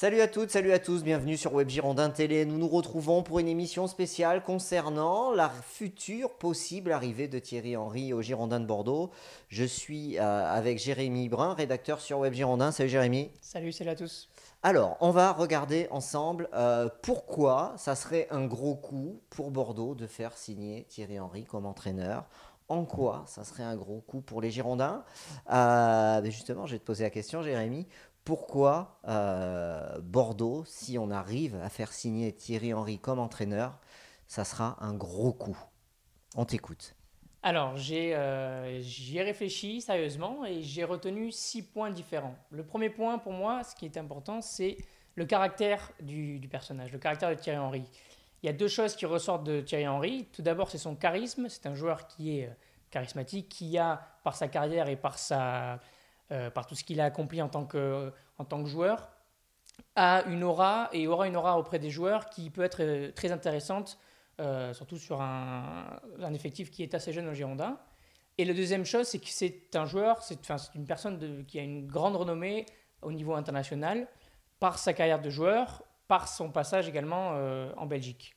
Salut à toutes, salut à tous, bienvenue sur Web Girondin Télé. Nous nous retrouvons pour une émission spéciale concernant la future possible arrivée de Thierry Henry au Girondin de Bordeaux. Je suis avec Jérémy Brun, rédacteur sur Web Girondin. Salut Jérémy. Salut à tous. Alors, on va regarder ensemble pourquoi ça serait un gros coup pour Bordeaux de faire signer Thierry Henry comme entraîneur. En quoi ça serait un gros coup pour les Girondins. Mais justement, je vais te poser la question, Jérémy. Pourquoi Bordeaux, si on arrive à faire signer Thierry Henry comme entraîneur, ça sera un gros coup? On t'écoute. Alors, j'y ai réfléchi sérieusement et j'ai retenu 6 points différents. Le premier point pour moi, ce qui est important, c'est le caractère du personnage, le caractère de Thierry Henry. Il y a deux choses qui ressortent de Thierry Henry. Tout d'abord, c'est son charisme. C'est un joueur qui est charismatique, qui a, par sa carrière et par tout ce qu'il a accompli en tant que joueur, a une aura et aura une aura auprès des joueurs qui peut être très intéressante, surtout sur un effectif qui est assez jeune au Girondin. Et la deuxième chose, c'est que c'est un joueur, c'est une personne qui a une grande renommée au niveau international par sa carrière de joueur, par son passage également en Belgique.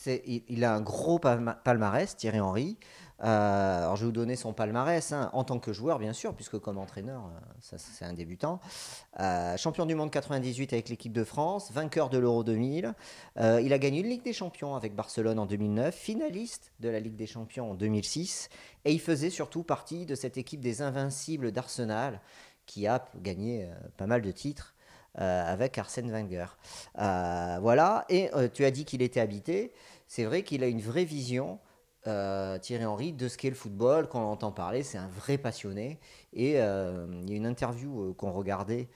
Il a un gros palmarès, Thierry Henry. Alors je vais vous donner son palmarès hein, en tant que joueur, bien sûr, puisque comme entraîneur, ça, c'est un débutant. Champion du monde 98 avec l'équipe de France, vainqueur de l'Euro 2000. Il a gagné une Ligue des Champions avec Barcelone en 2009, finaliste de la Ligue des Champions en 2006. Et il faisait surtout partie de cette équipe des Invincibles d'Arsenal qui a gagné pas mal de titres avec Arsène Wenger. Voilà, et tu as dit qu'il était habité. C'est vrai qu'il a une vraie vision, Thierry Henry, de ce qu'est le football. Quand on entend parler, c'est un vrai passionné. Et il y a une interview qu'on regardait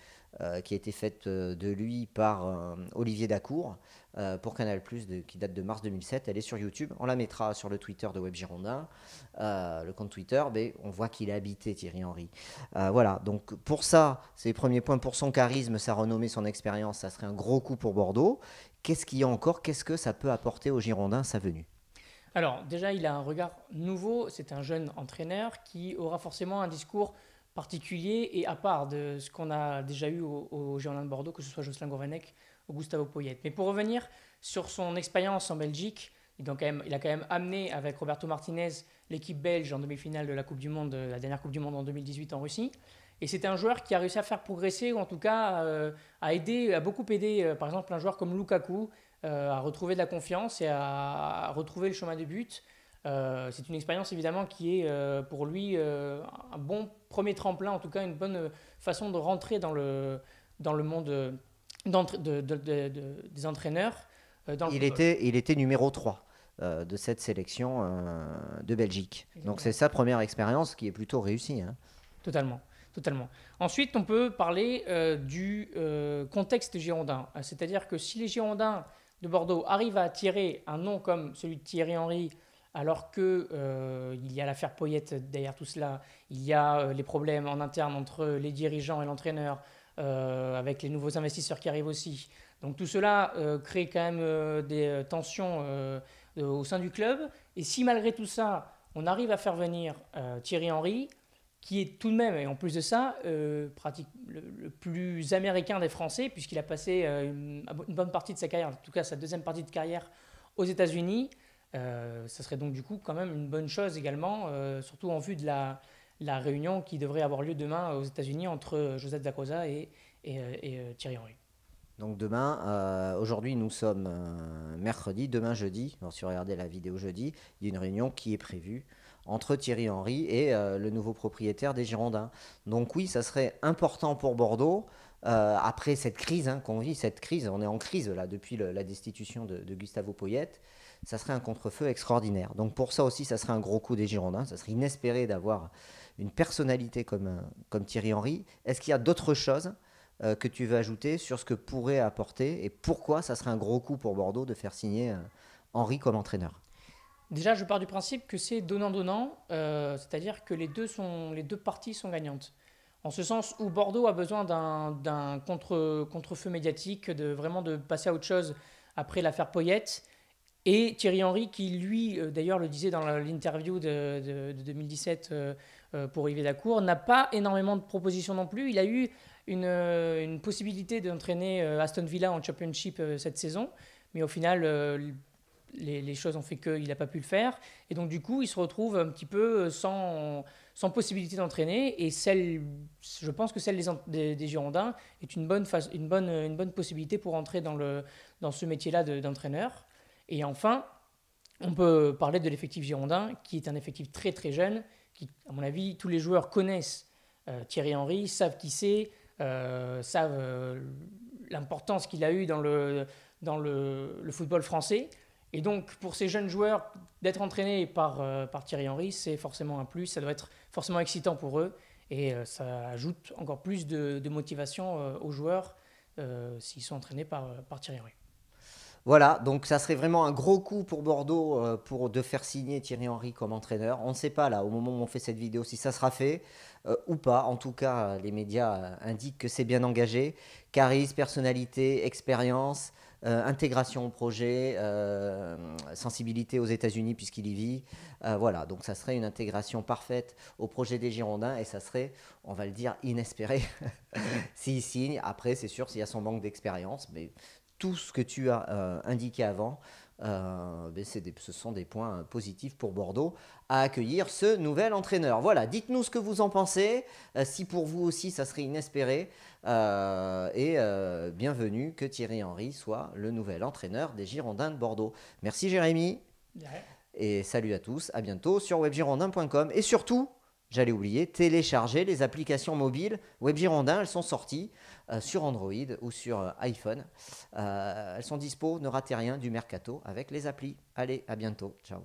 qui a été faite de lui par Olivier Dacour pour Canal+, qui date de mars 2007. Elle est sur YouTube. On la mettra sur le Twitter de Web Girondin, le compte Twitter. Mais on voit qu'il a habité Thierry Henry. Voilà, donc pour ça, c'est les premiers points. Pour son charisme, sa renommée, son expérience, ça serait un gros coup pour Bordeaux. Qu'est-ce qu'il y a encore? Qu'est-ce que ça peut apporter aux Girondins, sa venue? Alors, déjà, il a un regard nouveau. C'est un jeune entraîneur qui aura forcément un discours particulier et à part de ce qu'on a déjà eu au Girondins de Bordeaux, que ce soit Jocelyn Gourvenec ou Gustavo Poyet. Mais pour revenir sur son expérience en Belgique, il a quand même amené avec Roberto Martinez l'équipe belge en demi-finale de la Coupe du Monde, la dernière Coupe du Monde en 2018 en Russie. Et c'est un joueur qui a réussi à faire progresser, ou en tout cas a beaucoup aidé, par exemple, un joueur comme Lukaku à retrouver de la confiance et à retrouver le chemin de but. C'est une expérience évidemment qui est pour lui un bon premier tremplin, en tout cas une bonne façon de rentrer dans le monde des entraîneurs. Dans le football. Il était numéro 3 de cette sélection de Belgique. Donc c'est Exactement. sa première expérience qui est plutôt réussie, hein. Totalement. Totalement. Ensuite, on peut parler du contexte girondin. C'est-à-dire que si les Girondins de Bordeaux arrivent à attirer un nom comme celui de Thierry Henry, alors que il y a l'affaire Poyet derrière tout cela, il y a les problèmes en interne entre les dirigeants et l'entraîneur, avec les nouveaux investisseurs qui arrivent aussi. Donc tout cela crée quand même des tensions au sein du club. Et si malgré tout ça, on arrive à faire venir Thierry Henry, qui est tout de même, et en plus de ça, le plus américain des Français, puisqu'il a passé une bonne partie de sa carrière, en tout cas sa deuxième partie de carrière aux États-Unis. Ça serait donc du coup quand même une bonne chose également, surtout en vue de la réunion qui devrait avoir lieu demain aux États-Unis entre Joseph Dacosta et Thierry Henry. Donc demain, aujourd'hui nous sommes mercredi, demain jeudi, alors si vous regardez la vidéo jeudi, il y a une réunion qui est prévue entre Thierry Henry et le nouveau propriétaire des Girondins. Donc oui, ça serait important pour Bordeaux, après cette crise hein, qu'on vit, cette crise, on est en crise là depuis la destitution de Gustavo Poyet, ça serait un contre-feu extraordinaire. Donc pour ça aussi, ça serait un gros coup des Girondins, ça serait inespéré d'avoir une personnalité comme Thierry Henry. Est-ce qu'il y a d'autres choses que tu veux ajouter sur ce que pourrait apporter et pourquoi ça serait un gros coup pour Bordeaux de faire signer Henry comme entraîneur? Déjà, je pars du principe que c'est donnant-donnant, c'est-à-dire que les deux parties sont gagnantes. En ce sens où Bordeaux a besoin d'un contre-feu médiatique, vraiment de passer à autre chose après l'affaire Poyet. Et Thierry Henry, qui lui, d'ailleurs, le disait dans l'interview de 2017 pour Yves Dacour, n'a pas énormément de propositions non plus. Il a eu une possibilité d'entraîner Aston Villa en Championship cette saison, mais au final, les choses ont fait qu'il n'a pas pu le faire. Et donc, du coup, il se retrouve un petit peu sans possibilité d'entraîner. Et je pense que celle des Girondins est une bonne possibilité pour entrer dans ce métier-là d'entraîneur. Et enfin, on peut parler de l'effectif girondin, qui est un effectif très très jeune, qui, à mon avis, tous les joueurs connaissent Thierry Henry, savent qui c'est, savent l'importance qu'il a eu dans le football français. Et donc, pour ces jeunes joueurs, d'être entraînés par Thierry Henry, c'est forcément un plus. Ça doit être forcément excitant pour eux. Et ça ajoute encore plus de motivation aux joueurs s'ils sont entraînés par Thierry Henry. Voilà, donc ça serait vraiment un gros coup pour Bordeaux de faire signer Thierry Henry comme entraîneur. On ne sait pas là, au moment où on fait cette vidéo, si ça sera fait ou pas. En tout cas, les médias indiquent que c'est bien engagé. Charisme, personnalité, expérience, intégration au projet, sensibilité aux États-Unis puisqu'il y vit. Voilà, donc ça serait une intégration parfaite au projet des Girondins et ça serait, on va le dire, inespéré s'il signe. Après, c'est sûr, s'il y a son manque d'expérience, mais tout ce que tu as indiqué avant, ce sont des points positifs pour Bordeaux à accueillir ce nouvel entraîneur. Voilà, dites-nous ce que vous en pensez, si pour vous aussi ça serait inespéré, bienvenue que Thierry Henry soit le nouvel entraîneur des Girondins de Bordeaux. Merci Jérémy, et salut à tous, à bientôt sur webgirondin.com et surtout, j'allais oublier, télécharger les applications mobiles Web Girondin, elles sont sorties sur Android ou sur iPhone. Elles sont dispo, ne ratez rien du mercato avec les applis. Allez, à bientôt, ciao.